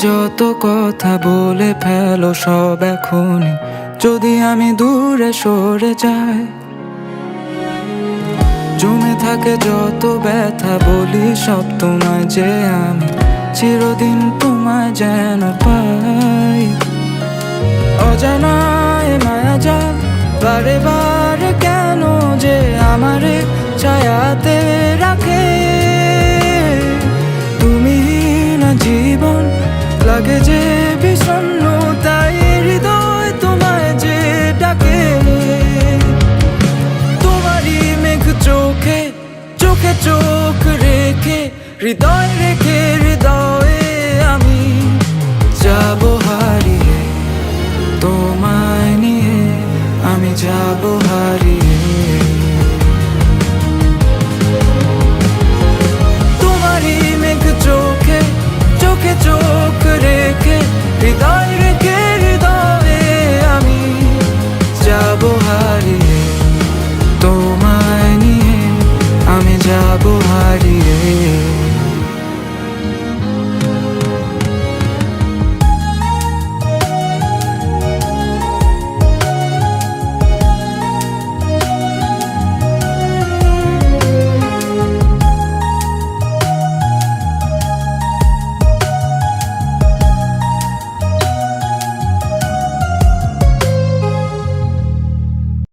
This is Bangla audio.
যত কথা বলে ফেলো সব এখনই, যদি আমি দূরে সরে যাই। জমে থাকে যত ব্যথা বলি সব তোমায় যে আমি চিরদিন তোমায় যেন পাই। অজানায় মায়া জাল বারে বারে কেন যে আমারে ছায়াতে রাখে। তুমি না জীবন লাগে যে বিষণ্ণ, তাই হৃদয় তোমায় যে ডাকে। তোমারই মেঘ চোখে চোখে চোখ রেখে, হৃদয় রেখে হৃদয়ে আমি যাব হারিয়ে। তোমায় নিয়ে আমি যাব হারিয়ে। তোমারই মেঘ চোখে চোখে চোখ রেখে, হৃদয় রেখে হৃদয়ে আমি যাব হারিয়ে। তোমায় নিয়ে আমি যাব হারিয়ে।